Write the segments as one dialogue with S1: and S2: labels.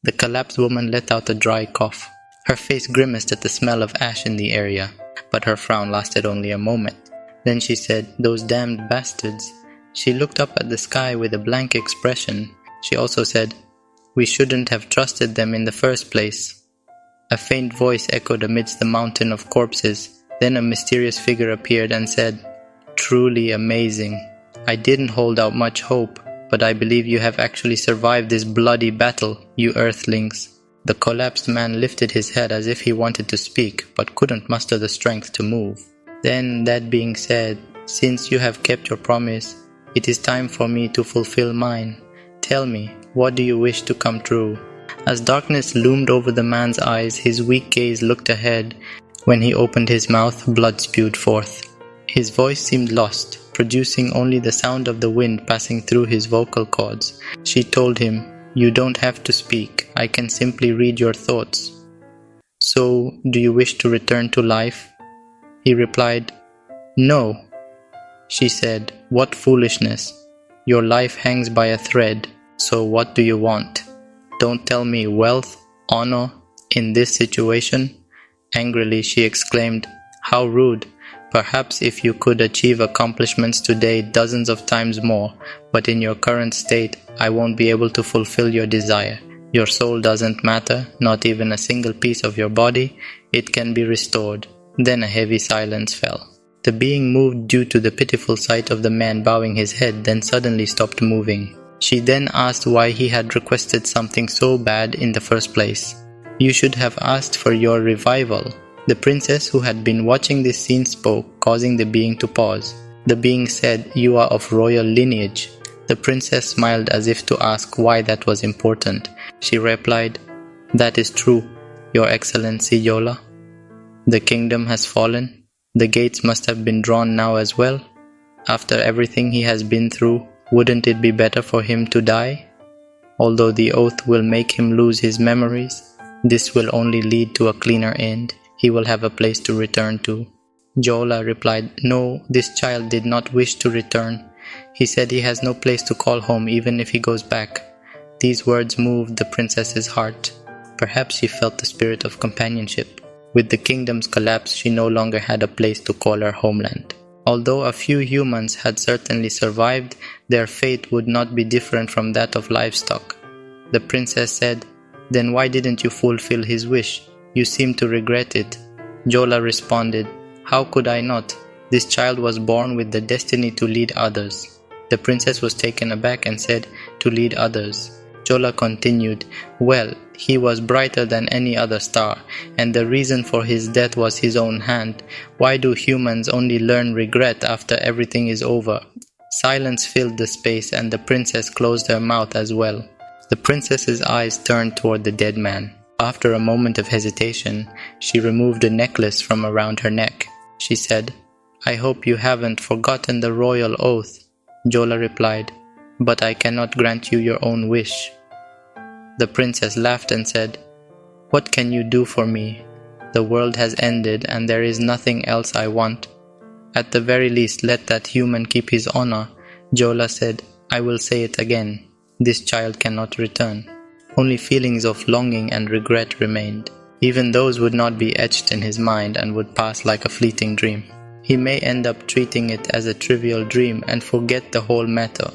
S1: The collapsed woman let out a dry cough. Her face grimaced at the smell of ash in the area, but her frown lasted only a moment. Then she said, "Those damned bastards." She looked up at the sky with a blank expression. She also said, "We shouldn't have trusted them in the first place." A faint voice echoed amidst the mountain of corpses. Then a mysterious figure appeared and said, "Truly amazing. I didn't hold out much hope, but I believe you have actually survived this bloody battle, you earthlings." The collapsed man lifted his head as if he wanted to speak, but couldn't muster the strength to move. "Then, that being said, since you have kept your promise, it is time for me to fulfill mine. Tell me, what do you wish to come true?" As darkness loomed over the man's eyes, his weak gaze looked ahead. When he opened his mouth, blood spewed forth. His voice seemed lost, producing only the sound of the wind passing through his vocal cords. She told him, "You don't have to speak. I can simply read your thoughts." "So, do you wish to return to life?" He replied, "No." She said, "What foolishness. Your life hangs by a thread. So what do you want? Don't tell me wealth, honor, in this situation." Angrily she exclaimed, "How rude. Perhaps if you could achieve accomplishments today dozens of times more, but in your current state, I won't be able to fulfill your desire. Your soul doesn't matter, not even a single piece of your body. It can be restored." Then a heavy silence fell. The being moved due to the pitiful sight of the man bowing his head, then suddenly stopped moving. She then asked why he had requested something so bad in the first place. "You should have asked for your revival." The princess who had been watching this scene spoke, causing the being to pause. The being said, "You are of royal lineage." The princess smiled as if to ask why that was important. She replied, "That is true, Your Excellency Yola. The kingdom has fallen. The gates must have been drawn now as well. After everything he has been through, wouldn't it be better for him to die? Although the oath will make him lose his memories, this will only lead to a cleaner end. He will have a place to return to." Jola replied, "No, this child did not wish to return. He said he has no place to call home even if he goes back." These words moved the princess's heart. Perhaps she felt the spirit of companionship. With the kingdom's collapse, she no longer had a place to call her homeland. Although a few humans had certainly survived, their fate would not be different from that of livestock. The princess said, "Then why didn't you fulfill his wish? You seem to regret it." Jola responded, "How could I not? This child was born with the destiny to lead others." The princess was taken aback and said, "To lead others." Jola continued, "Well, he was brighter than any other star, and the reason for his death was his own hand. Why do humans only learn regret after everything is over?" Silence filled the space, and the princess closed her mouth as well. The princess's eyes turned toward the dead man. After a moment of hesitation, she removed a necklace from around her neck. She said, "I hope you haven't forgotten the royal oath." Jola replied, "But I cannot grant you your own wish." The princess laughed and said, "What can you do for me? The world has ended and there is nothing else I want. At the very least, let that human keep his honor." Jola said, "I will say it again. This child cannot return." Only feelings of longing and regret remained. Even those would not be etched in his mind and would pass like a fleeting dream. He may end up treating it as a trivial dream and forget the whole matter.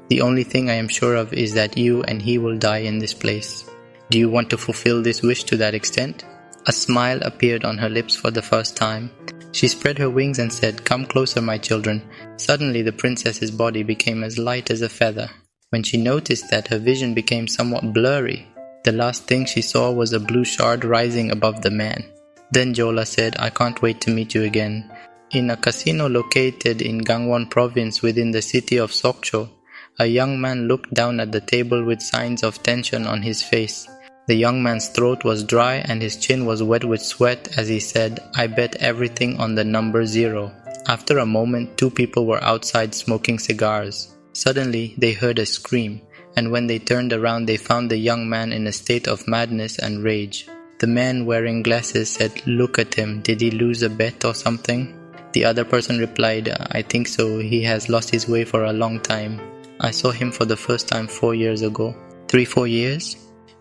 S1: The only thing I am sure of is that you and he will die in this place. Do you want to fulfill this wish to that extent?" A smile appeared on her lips for the first time. She spread her wings and said, "Come closer, my children." Suddenly the princess's body became as light as a feather. When she noticed that, her vision became somewhat blurry. The last thing she saw was a blue shard rising above the man. Then Jola said, "I can't wait to meet you again." In a casino located in Gangwon province within the city of Sokcho, a young man looked down at the table with signs of tension on his face. The young man's throat was dry and his chin was wet with sweat as he said, "I bet everything on the number 0. After a moment, 2 people were outside smoking cigars. Suddenly, they heard a scream, and when they turned around they found the young man in a state of madness and rage. The man wearing glasses said, "Look at him, did he lose a bet or something?" The other person replied, "I think so, he has lost his way for a long time. I saw him for the first time 4 years ago." 3-4 years?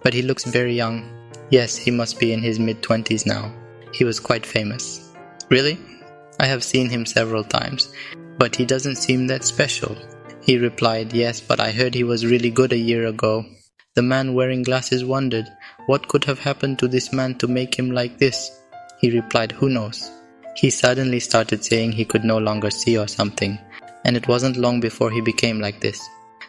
S1: but he looks very young. Yes, he must be in his mid-20s now. He was quite famous. Really? I have seen him several times, but he doesn't seem that special. He replied, yes, but I heard he was really good a year ago. The man wearing glasses wondered, what could have happened to this man to make him like this? He replied, who knows? He suddenly started saying he could no longer see or something, and it wasn't long before he became like this.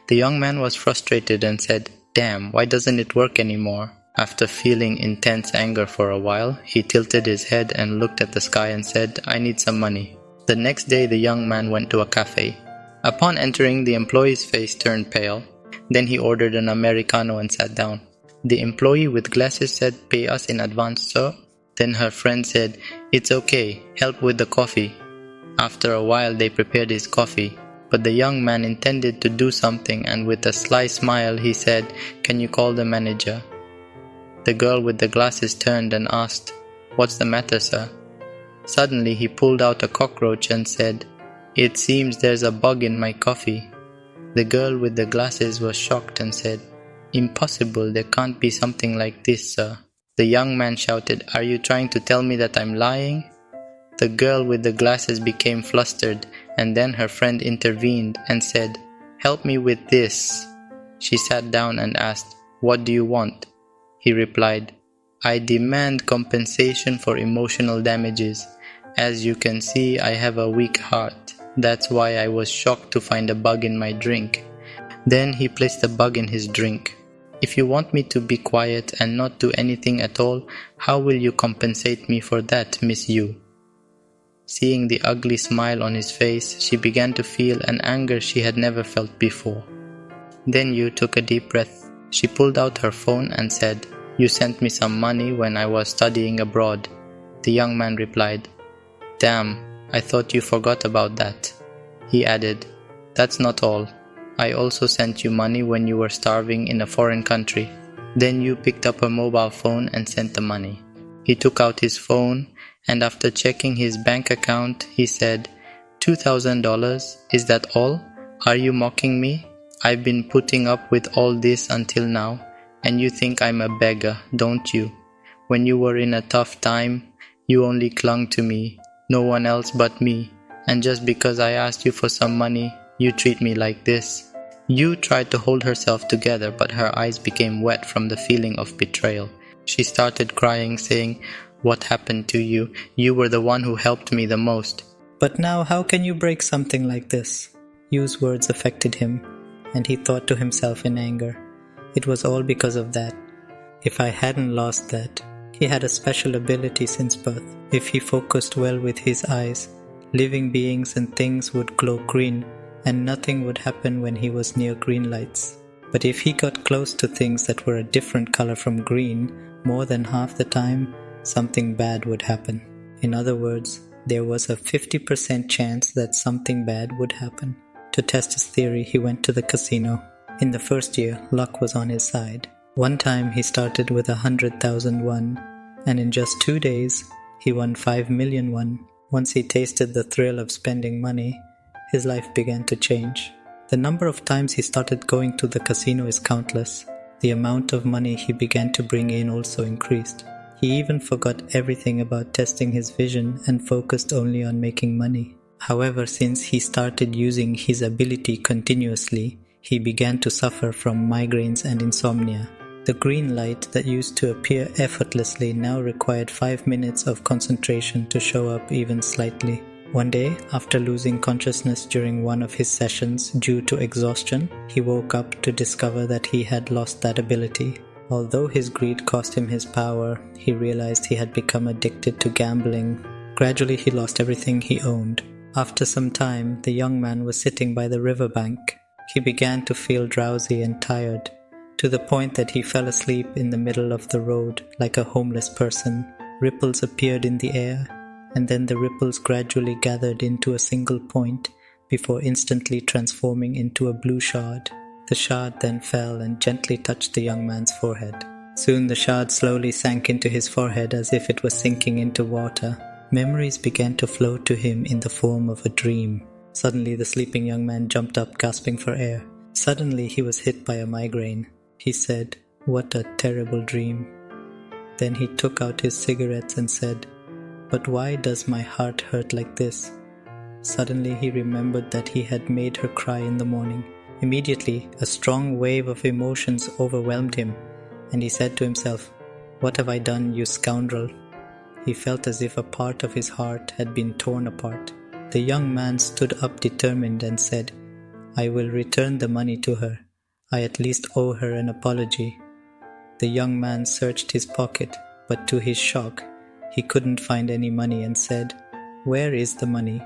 S1: The young man was frustrated and said, damn, why doesn't it work anymore? After feeling intense anger for a while, he tilted his head and looked at the sky and said, I need some money. The next day the young man went to a cafe. Upon entering, the employee's face turned pale. Then he ordered an Americano and sat down. The employee with glasses said, pay us in advance, sir. Then her friend said, it's okay, help with the coffee. After a while they prepared his coffee, but the young man intended to do something and with a sly smile he said, can you call the manager? The girl with the glasses turned and asked, what's the matter, sir? Suddenly he pulled out a cockroach and said, it seems there's a bug in my coffee. The girl with the glasses was shocked and said, impossible, there can't be something like this, sir. The young man shouted, are you trying to tell me that I'm lying? The girl with the glasses became flustered, and then her friend intervened and said, help me with this. She sat down and asked, what do you want? He replied, I demand compensation for emotional damages. As you can see, I have a weak heart. That's why I was shocked to find a bug in my drink. Then he placed the bug in his drink. If you want me to be quiet and not do anything at all, how will you compensate me for that, Miss Yu? Seeing the ugly smile on his face, she began to feel an anger she had never felt before. Then Yu took a deep breath. She pulled out her phone and said, you sent me some money when I was studying abroad. The young man replied, damn, I thought you forgot about that. He added, that's not all. I also sent you money when you were starving in a foreign country. Then you picked up a mobile phone and sent the money. He took out his phone and after checking his bank account, he said, $2,000, is that all? Are you mocking me? I've been putting up with all this until now, and you think I'm a beggar, don't you? When you were in a tough time, you only clung to me, no one else but me, and just because I asked you for some money, you treat me like this. Yu tried to hold herself together, but her eyes became wet from the feeling of betrayal. She started crying, saying, what happened to you? You were the one who helped me the most.
S2: But now how can you break something like this? Yu's words affected him, and he thought to himself in anger, it was all because of that. If I hadn't lost that, he had a special ability since birth. If he focused well with his eyes, living beings and things would glow green, and nothing would happen when he was near green lights. But if he got close to things that were a different color from green, more than half the time, something bad would happen. In other words, there was a 50% chance that something bad would happen. To test his theory, he went to the casino. In the first year, luck was on his side. One time he started with 100,000 won, and in just 2 days, he won 5 million won. Once he tasted the thrill of spending money, his life began to change. The number of times he started going to the casino is countless. The amount of money he began to bring in also increased. He even forgot everything about testing his vision and focused only on making money. However, since he started using his ability continuously, he began to suffer from migraines and insomnia. The green light that used to appear effortlessly now required 5 minutes of concentration to show up even slightly. One day, after losing consciousness during one of his sessions due to exhaustion, he woke up to discover that he had lost that ability. Although his greed cost him his power, he realized he had become addicted to gambling. Gradually, he lost everything he owned. After some time, the young man was sitting by the riverbank. He began to feel drowsy and tired, to the point that he fell asleep in the middle of the road like a homeless person. Ripples appeared in the air, and then the ripples gradually gathered into a single point before instantly transforming into a blue shard. The shard then fell and gently touched the young man's forehead. Soon the shard slowly sank into his forehead as if it was sinking into water. Memories began to flow to him in the form of a dream. Suddenly the sleeping young man jumped up, gasping for air. Suddenly he was hit by a migraine. He said, What a terrible dream. Then he took out his cigarettes and said, "But why does my heart hurt like this?" Suddenly he remembered that he had made her cry in the morning. Immediately, a strong wave of emotions overwhelmed him, and he said to himself, "What have I done, you scoundrel?" He felt as if a part of his heart had been torn apart. The young man stood up determined and said, "I will return the money to her. I at least owe her an apology." The young man searched his pocket, but to his shock, he couldn't find any money and said, "Where is the money?"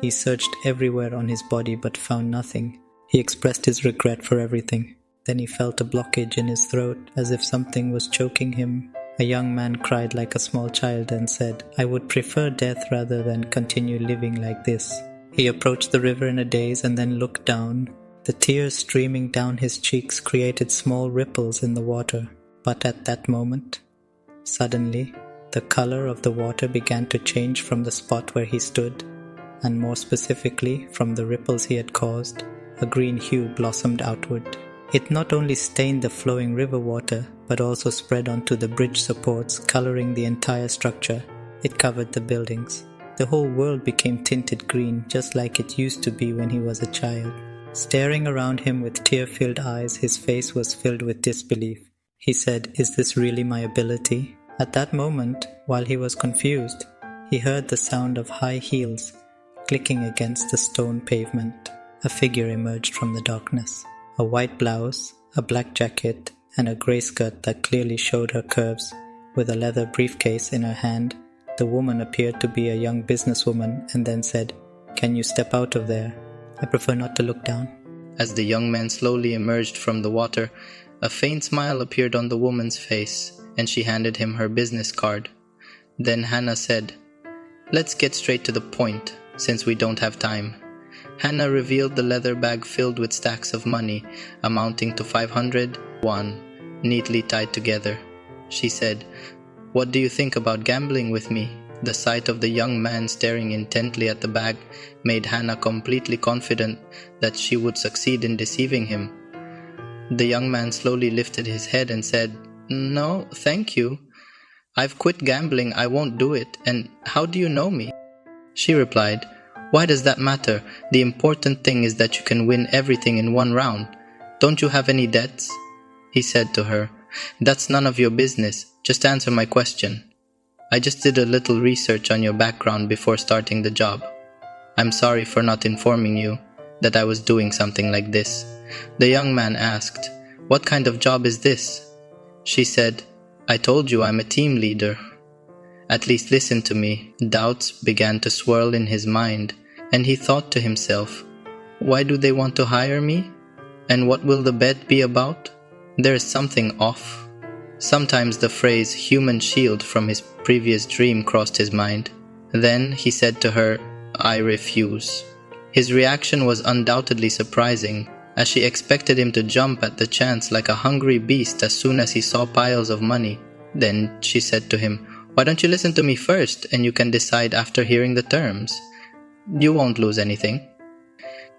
S2: He searched everywhere on his body but found nothing. He expressed his regret for everything. Then he felt a blockage in his throat, as if something was choking him. A young man cried like a small child and said, "I would prefer death rather than continue living like this." He approached the river in a daze and then looked down. The tears streaming down his cheeks created small ripples in the water. But at that moment, suddenly, the color of the water began to change from the spot where he stood, and more specifically from the ripples he had caused. A green hue blossomed outward. It not only stained the flowing river water, but also spread onto the bridge supports, coloring the entire structure. It covered the buildings. The whole world became tinted green, just like it used to be when he was a child. Staring around him with tear-filled eyes, his face was filled with disbelief. He said, "Is this really my ability?" At that moment, while he was confused, he heard the sound of high heels clicking against the stone pavement. A figure emerged from the darkness. A white blouse, a black jacket, and a grey skirt that clearly showed her curves. With a leather briefcase in her hand, the woman appeared to be a young businesswoman and then said, "Can you step out of there? I prefer not to look down."
S1: As the young man slowly emerged from the water, a faint smile appeared on the woman's face, and she handed him her business card. Then Hannah said, "Let's get straight to the point, since we don't have time." Hannah revealed the leather bag filled with stacks of money, amounting to 500 won, neatly tied together. She said, "What do you think about gambling with me?" The sight of the young man staring intently at the bag made Hannah completely confident that she would succeed in deceiving him. The young man slowly lifted his head and said, "No, thank you. I've quit gambling, I won't do it. And how do you know me?" She replied, "Why does that matter? The important thing is that you can win everything in one round. Don't you have any debts?" He said to her, "That's none of your business. Just answer my question. I just did a little research on your background before starting the job. I'm sorry for not informing you that I was doing something like this." The young man asked, "What kind of job is this?" She said, "I told you I'm a team leader." "At least listen to me." Doubts began to swirl in his mind, and he thought to himself, "Why do they want to hire me? And what will the bet be about? There is something off." Sometimes the phrase "human shield" from his previous dream crossed his mind. Then he said to her, "I refuse." His reaction was undoubtedly surprising, as she expected him to jump at the chance like a hungry beast as soon as he saw piles of money. Then she said to him, "Why don't you listen to me first, and you can decide after hearing the terms? You won't lose anything."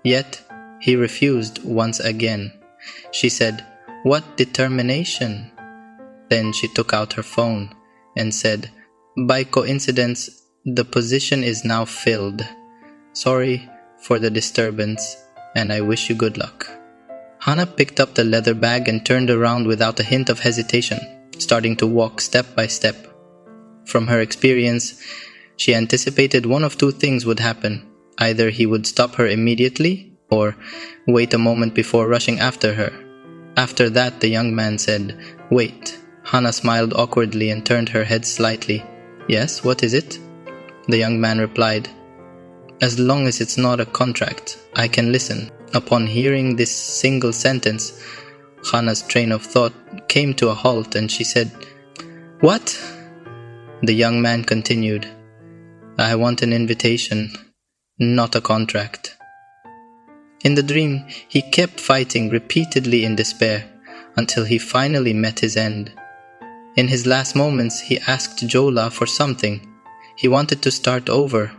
S1: Yet he refused once again. She said, "What determination?" Then she took out her phone and said, "By coincidence, the position is now filled. Sorry for the disturbance, and I wish you good luck." Hannah picked up the leather bag and turned around without a hint of hesitation, starting to walk step by step. From her experience, she anticipated one of two things would happen. Either he would stop her immediately, or wait a moment before rushing after her. After that, the young man said, "Wait." Hannah smiled awkwardly and turned her head slightly. "Yes, what is it?" The young man replied, "As long as it's not a contract, I can listen." Upon hearing this single sentence, Hannah's train of thought came to a halt and she said, "What?" The young man continued, "I want an invitation, not a contract." In the dream, he kept fighting repeatedly in despair until he finally met his end. In his last moments, he asked Jola for something. He wanted to start over.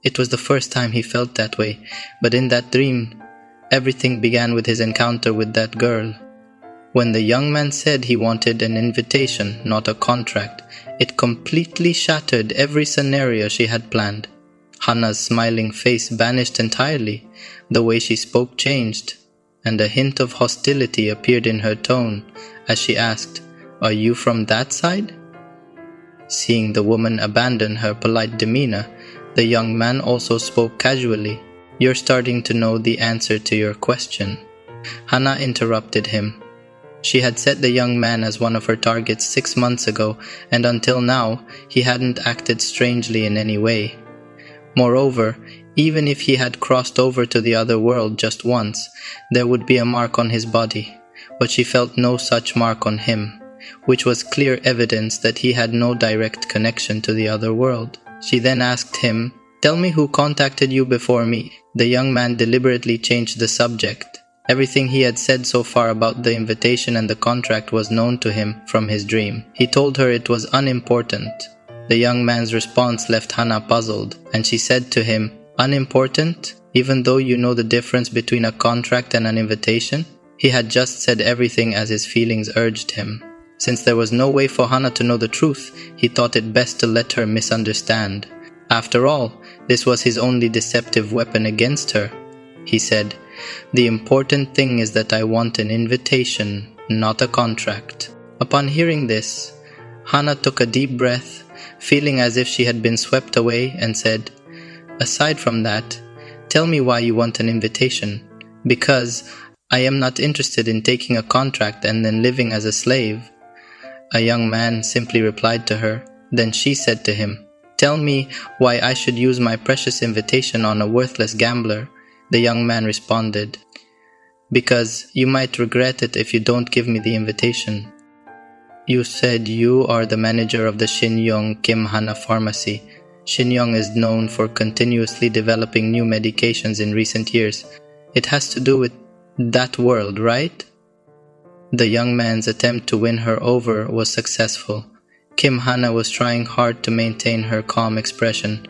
S1: It was the first time he felt that way, but in that dream, everything began with his encounter with that girl. When the young man said he wanted an invitation, not a contract, it completely shattered every scenario she had planned. Hannah's smiling face vanished entirely, the way she spoke changed, and a hint of hostility appeared in her tone as she asked, "Are you from that side?" Seeing the woman abandon her polite demeanor, the young man also spoke casually, "You're starting to know the answer to your question." Hannah interrupted him. She had set the young man as one of her targets 6 months ago, and until now, he hadn't acted strangely in any way. Moreover, even if he had crossed over to the other world just once, there would be a mark on his body, but she felt no such mark on him, which was clear evidence that he had no direct connection to the other world. She then asked him, "Tell me who contacted you before me." The young man deliberately changed the subject. Everything he had said so far about the invitation and the contract was known to him from his dream. He told her it was unimportant. The young man's response left Hannah puzzled, and she said to him, "Unimportant? Even though you know the difference between a contract and an invitation?" He had just said everything as his feelings urged him. Since there was no way for Hannah to know the truth, he thought it best to let her misunderstand. After all, this was his only deceptive weapon against her. He said, "The important thing is that I want an invitation, not a contract." Upon hearing this, Hannah took a deep breath, feeling as if she had been swept away, and said, "Aside from that, tell me why you want an invitation. Because I am not interested in taking a contract and then living as a slave." A young man simply replied to her. Then she said to him, "Tell me why I should use my precious invitation on a worthless gambler." The young man responded, "Because you might regret it if you don't give me the invitation. You said you are the manager of the Shinyong Kim Hana Pharmacy. Shinyong is known for continuously developing new medications in recent years. It has to do with that world, right?" The young man's attempt to win her over was successful. Kim Hana was trying hard to maintain her calm expression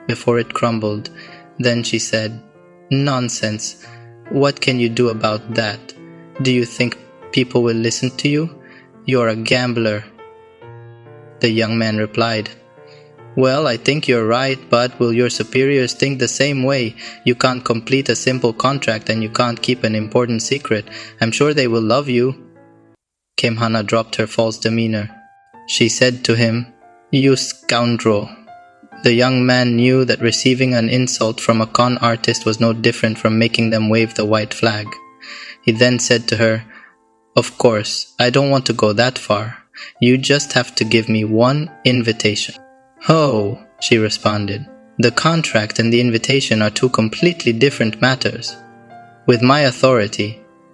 S1: before it crumbled. Then she said, "Nonsense. What can you do about that? Do you think people will listen to you? You're a gambler." The young man replied, "Well, I think you're right, but will your superiors think the same way? You can't complete a simple contract and you can't keep an important secret. I'm sure they will love you." Kim Hana dropped her false demeanor. She said to him, "You scoundrel." The young man knew that receiving an insult from a con artist was no different from making them wave the white flag. He then said to her, "Of course, I don't want to go that far. You just have to give me one invitation." "Oh," she responded, "the contract and the invitation are two completely different matters. With my authority,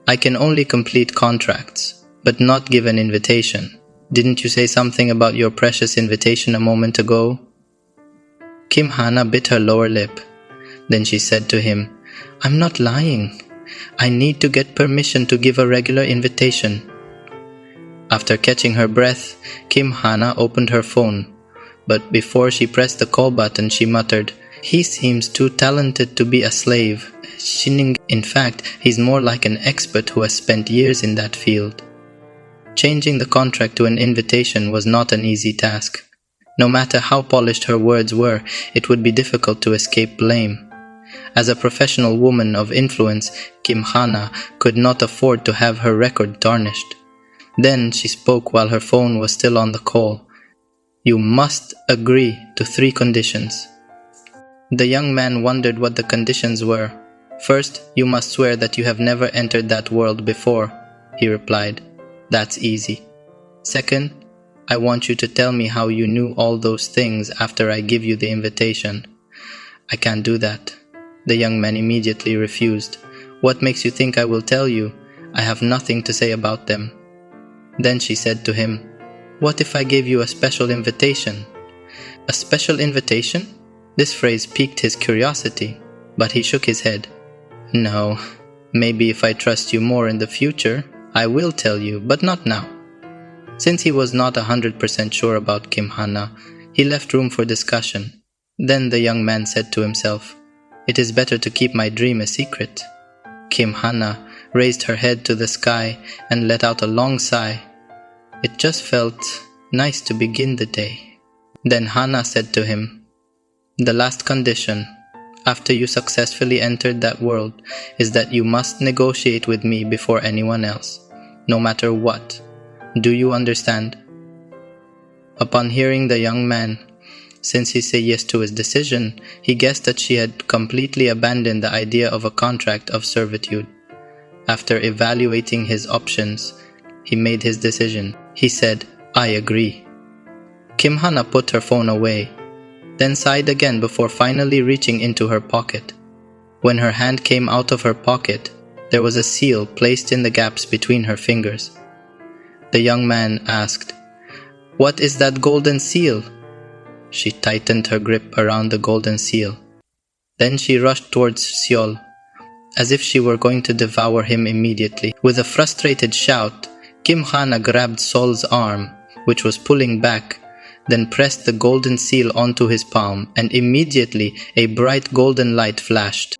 S1: I can only complete contracts, but not give an invitation. Didn't you say something about your precious invitation a moment ago?" Kim Hana bit her lower lip. Then she said to him, "I'm not lying. I need to get permission to give a regular invitation." After catching her breath, Kim Hana opened her phone. But before she pressed the call button, she muttered, "He seems too talented to be a slave. In fact, he's more like an expert who has spent years in that field." Changing the contract to an invitation was not an easy task. No matter how polished her words were, it would be difficult to escape blame. As a professional woman of influence, Kim Hana could not afford to have her record tarnished. Then she spoke while her phone was still on the call. "You must agree to 3 conditions." The young man wondered what the conditions were. "First, you must swear that you have never entered that world before," he replied. "That's easy. Second, I want you to tell me how you knew all those things after I give you the invitation." "I can't do that." The young man immediately refused. "What makes you think I will tell you? I have nothing to say about them." Then she said to him, "What if I gave you a special invitation?" "A special invitation?" This phrase piqued his curiosity, but he shook his head. "No, maybe if I trust you more in the future, I will tell you, but not now." Since he was not 100% sure about Kim Hana, he left room for discussion. Then the young man said to himself, "It is better to keep my dream a secret." Kim Hana raised her head to the sky, and let out a long sigh. It just felt nice to begin the day. Then Hana said to him, "The last condition, after you successfully entered that world, is that you must negotiate with me before anyone else, no matter what. Do you understand?" Upon hearing the young man, since he said yes to his decision, he guessed that she had completely abandoned the idea of a contract of servitude. After evaluating his options, he made his decision. He said, "I agree." Kim Hana put her phone away, then sighed again before finally reaching into her pocket. When her hand came out of her pocket, there was a seal placed in the gaps between her fingers. The young man asked, "What is that golden seal?" She tightened her grip around the golden seal. Then she rushed towards Seol, as if she were going to devour him immediately. With a frustrated shout, Kim Hana grabbed Seol's arm, which was pulling back, then pressed the golden seal onto his palm, and immediately a bright golden light flashed.